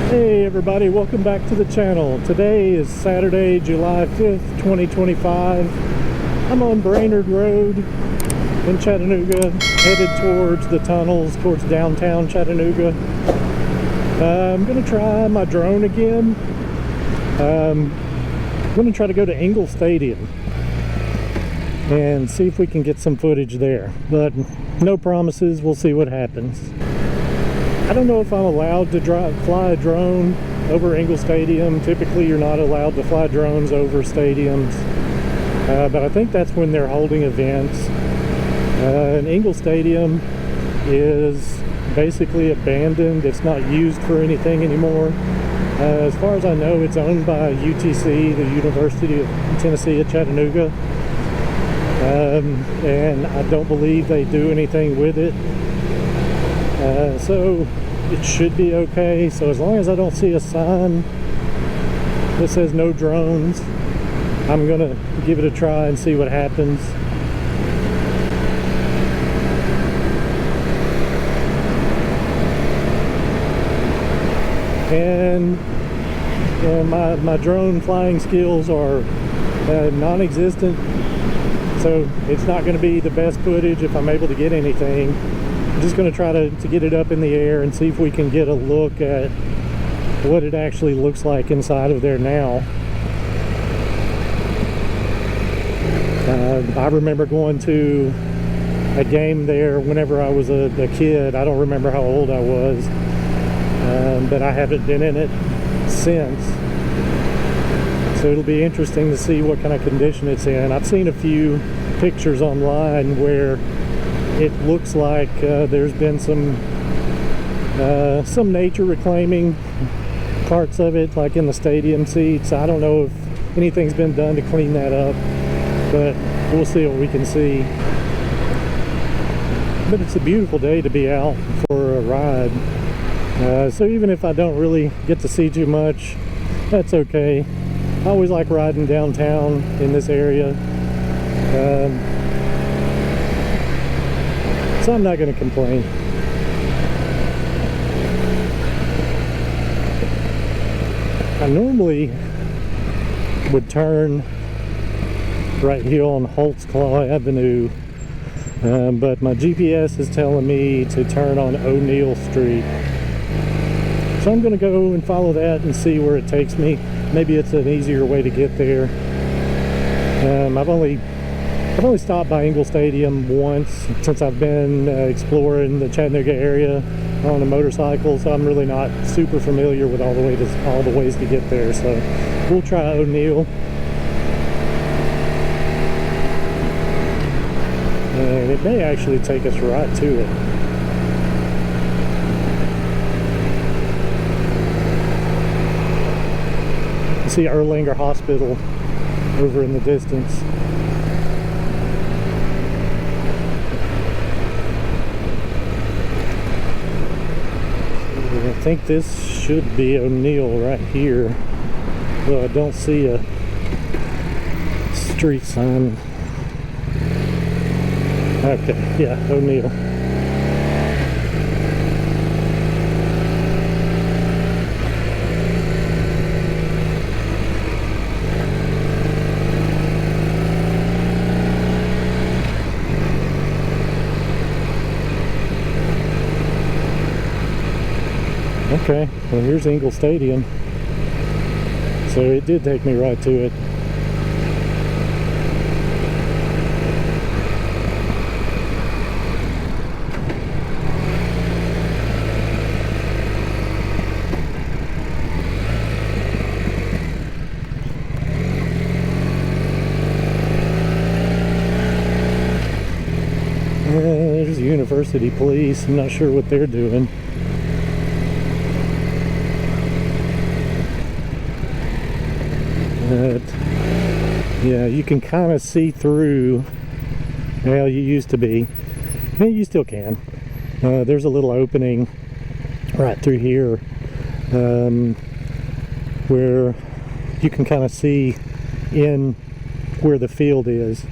Hey everybody, welcome back to the channel. Today is Saturday, July 5th, 2025. I'm on Brainerd Road in Chattanooga, headed towards the tunnels, towards downtown Chattanooga. I'm going to try my drone again. I'm going to try to go to Engel Stadium and see if we can get some footage there, but no promises. We'll see what happens. I don't know if I'm allowed to fly a drone over Engel Stadium. Typically you're not allowed to fly drones over stadiums, but I think that's when they're holding events. And Engel Stadium is basically abandoned. It's not used for anything anymore. As far as I know, it's owned by UTC, the University of Tennessee at Chattanooga, and I don't believe they do anything with it. So it should be okay. So as long as I don't see a sign that says no drones, I'm gonna give it a try and see what happens. And my drone flying skills are non-existent, so it's not going to be the best footage if I'm able to get anything. I'm just going to try to get it up in the air and see if we can get a look at what it actually looks like inside of there now. I remember going to a game there whenever I was a kid. I don't remember how old I was, but I haven't been in it since. So it'll be interesting to see what kind of condition it's in. I've seen a few pictures online where it looks like there's been some nature reclaiming parts of it, like in the stadium seats. I don't know if anything's been done to clean that up, but we'll see what we can see. But it's a beautiful day to be out for a ride. So even if I don't really get to see too much, that's okay. I always like riding downtown in this area. So I'm not going to complain. I normally would turn right here on Holtzclaw Avenue, but my GPS is telling me to turn on O'Neill Street. So I'm going to go and follow that and see where it takes me. Maybe it's an easier way to get there. I've only stopped by Engel Stadium once since I've been exploring the Chattanooga area on a motorcycle, so I'm really not super familiar with all the ways to get there. So we'll try O'Neill, and it may actually take us right to it. You see Erlanger Hospital over in the distance. I think this should be O'Neill right here, though I don't see a street sign. Okay, yeah, O'Neill. Okay, well here's Engel Stadium. So it did take me right to it. There's University Police. I'm not sure what they're doing. But yeah, you can kind of see through. Well, you used to be. Well, you still can. There's a little opening right through here where you can kind of see in where the field is.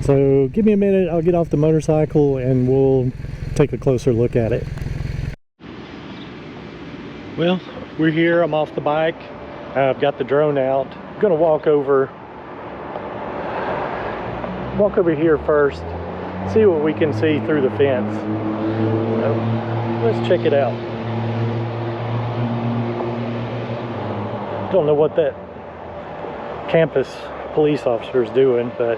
So give me a minute, I'll get off the motorcycle and we'll take a closer look at it. Well, we're here. I'm off the bike. I've got the drone out. I'm gonna walk over here first, see what we can see through the fence. So, let's check it out. Don't know what that campus police officer is doing, but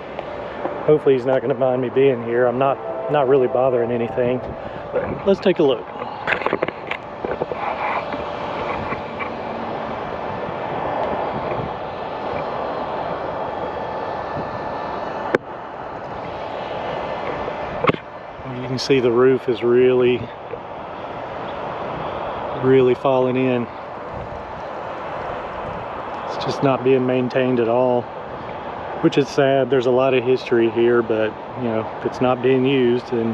hopefully he's not going to mind me being here. I'm not really bothering anything, but let's take a look. You can see the roof is really falling in. It's just not being maintained at all, which is sad. There's a lot of history here, but you know, if it's not being used, then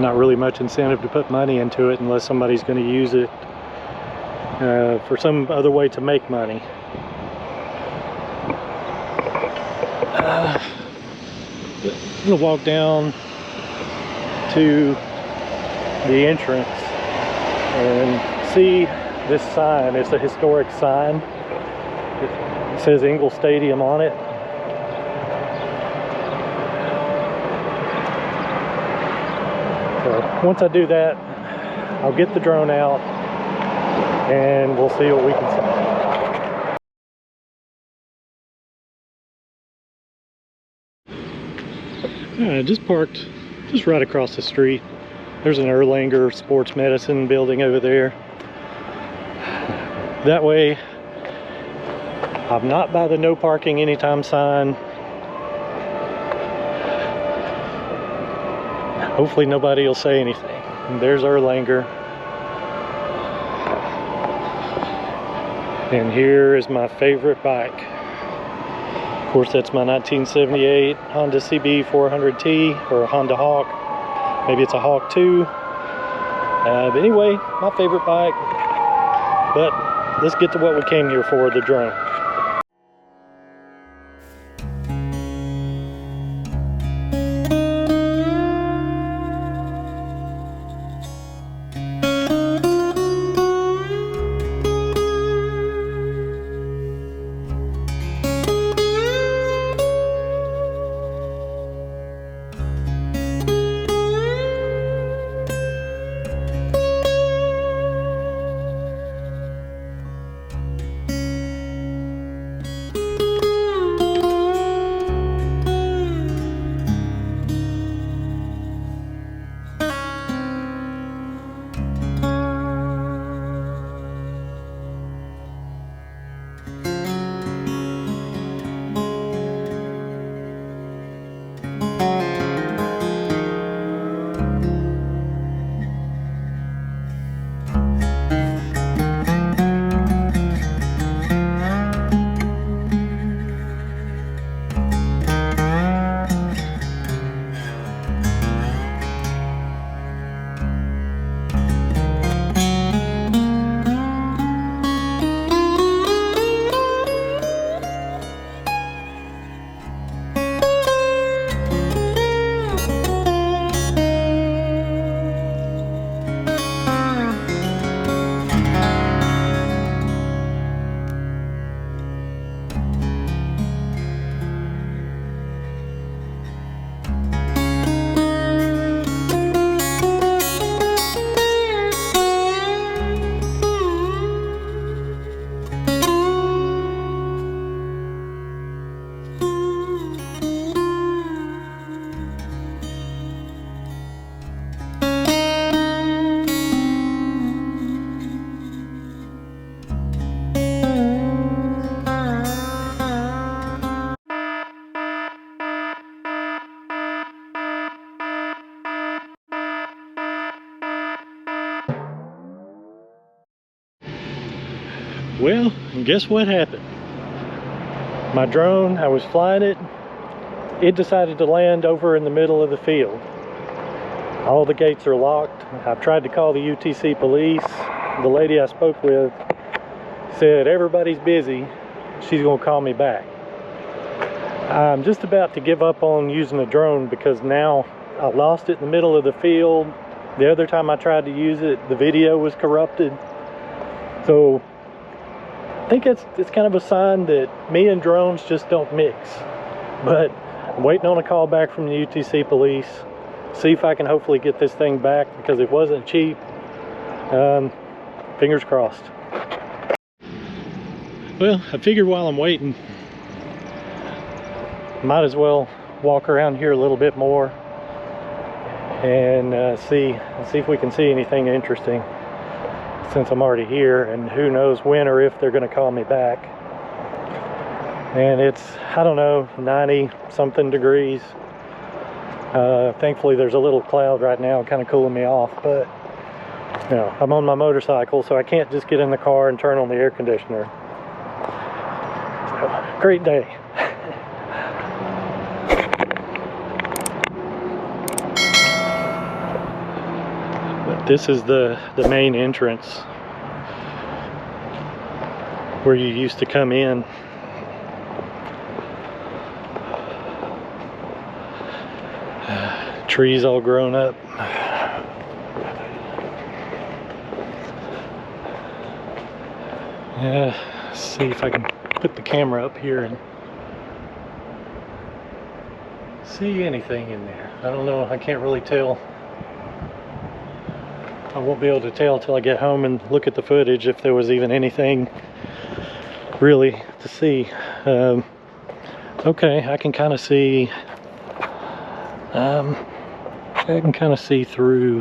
not really much incentive to put money into it unless somebody's going to use it for some other way to make money. I'm going to walk down to the entrance and see this sign. It's a historic sign. It says Engel Stadium on it. So once I do that, I'll get the drone out and we'll see what we can see. I just parked just right across the street. There's an Erlanger sports medicine building over there. That way I'm not by the no parking anytime sign. Hopefully nobody will say anything. And there's Erlanger. And here is my favorite bike. Of course, that's my 1978 Honda CB400 or a Honda Hawk. Maybe it's a Hawk 2. But anyway, my favorite bike. But let's get to what we came here for, the drone. Well, guess what happened? My drone, I was flying it, it decided to land over in the middle of the field. All the gates are locked. I've tried to call the UTC police. The lady I spoke with said everybody's busy. She's gonna call me back. I'm just about to give up on using a drone because now I lost it in the middle of the field. The other time I tried to use it, the video was corrupted. So I think it's kind of a sign that me and drones just don't mix. But I'm waiting on a call back from the UTC police. See if I can hopefully get this thing back, because it wasn't cheap. Fingers crossed. Well, I figured while I'm waiting, might as well walk around here a little bit more and see if we can see anything interesting, since I'm already here, and who knows when or if they're going to call me back. And it's, I don't know, 90 something degrees. Thankfully there's a little cloud right now kind of cooling me off, but you know, I'm on my motorcycle, so I can't just get in the car and turn on the air conditioner. So, great day. But this is the main entrance where you used to come in. Trees all grown up. Yeah, let's see if I can put the camera up here and see anything in there. I don't know, I can't really tell. I won't be able to tell till I get home and look at the footage if there was even anything really to see. Okay, I can kind of see through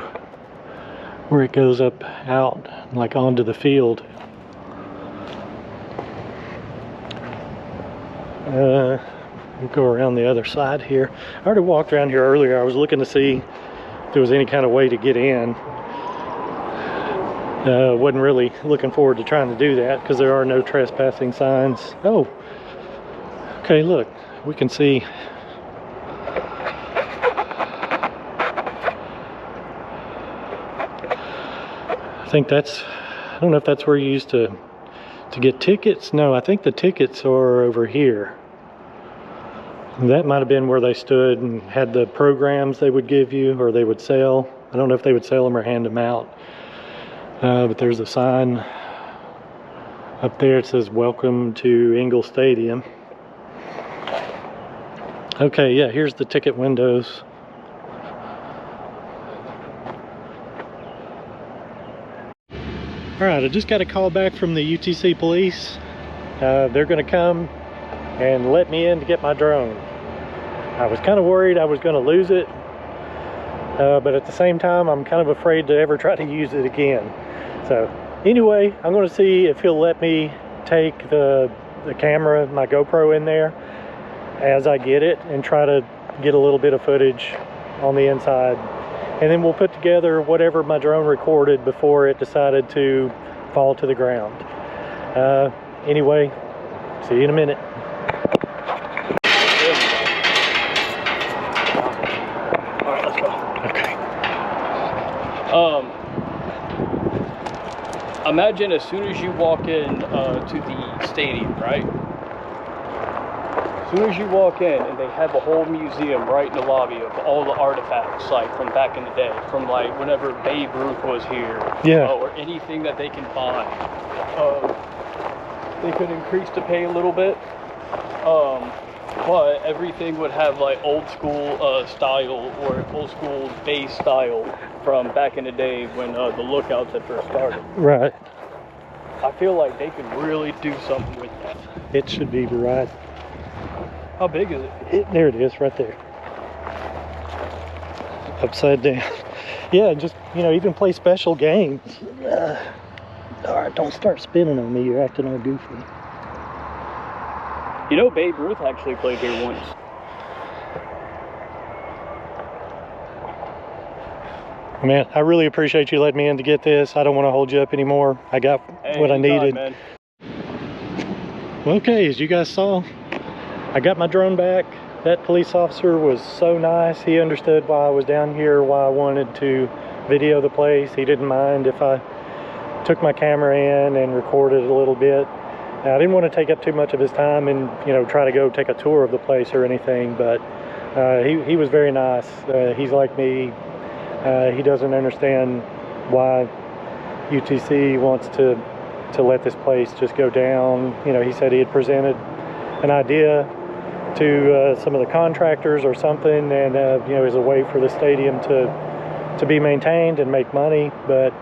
where it goes up out, like onto the field. We'll go around the other side here. I already walked around here earlier. I was looking to see if there was any kind of way to get in. Wasn't really looking forward to trying to do that because there are no trespassing signs. Oh, okay, look, we can see. I think that's, I don't know if that's where you used to get tickets. No, I think the tickets are over here. And that might have been where they stood and had the programs they would give you, or they would sell. I don't know if they would sell them or hand them out. But there's a sign up there. It says welcome to Engel Stadium. Okay, yeah, here's the ticket windows. Alright, I just got a call back from the UTC police. They're going to come and let me in to get my drone. I was kind of worried I was going to lose it, but at the same time I'm kind of afraid to ever try to use it again. So anyway, I'm going to see if he'll let me take the camera, my GoPro, in there as I get it and try to get a little bit of footage on the inside. And then we'll put together whatever my drone recorded before it decided to fall to the ground. Anyway, see you in a minute. All right, let's go. Okay. Imagine as soon as you walk in to the stadium, right? As soon as you walk in, and they have a whole museum right in the lobby of all the artifacts, like from back in the day, from like whenever Babe Ruth was here, yeah, or anything that they can find. They could increase the pay a little bit, but everything would have like old school style, or old school base style from back in the day when the lookouts had first started. Right. I feel like they could really do something with that. It should be right. How big is it? There it is, right there. Upside down. Yeah, just, you know, even play special games. Alright, don't start spinning on me. You're acting all goofy. You know, Babe Ruth actually played here once. Man, I really appreciate you letting me in to get this. I don't want to hold you up anymore. I got what I needed. Man. Okay, as you guys saw, I got my drone back. That police officer was so nice. He understood why I was down here, why I wanted to video the place. He didn't mind if I took my camera in and recorded a little bit. Now, I didn't want to take up too much of his time and, you know, try to go take a tour of the place or anything, but he was very nice. He's like me. He doesn't understand why UTC wants to let this place just go down. You know, he said he had presented an idea to some of the contractors or something, and you know, as a way for the stadium to be maintained and make money, but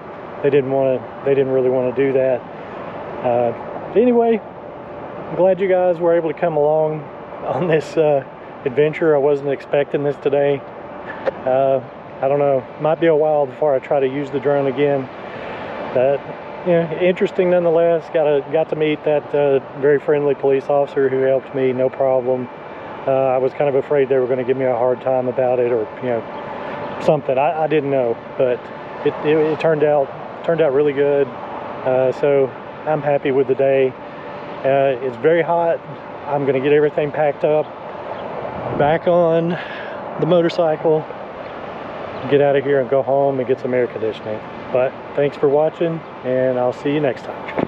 they didn't really want to do that. Anyway, I'm glad you guys were able to come along on this adventure. I wasn't expecting this today. I don't know, might be a while before I try to use the drone again, but yeah, interesting nonetheless. Got to meet that very friendly police officer who helped me, no problem. I was kind of afraid they were going to give me a hard time about it, or you know, something. I didn't know, but it turned out really good. So I'm happy with the day. It's very hot. I'm going to get everything packed up, back on the motorcycle, get out of here and go home and get some air conditioning. But thanks for watching, and I'll see you next time.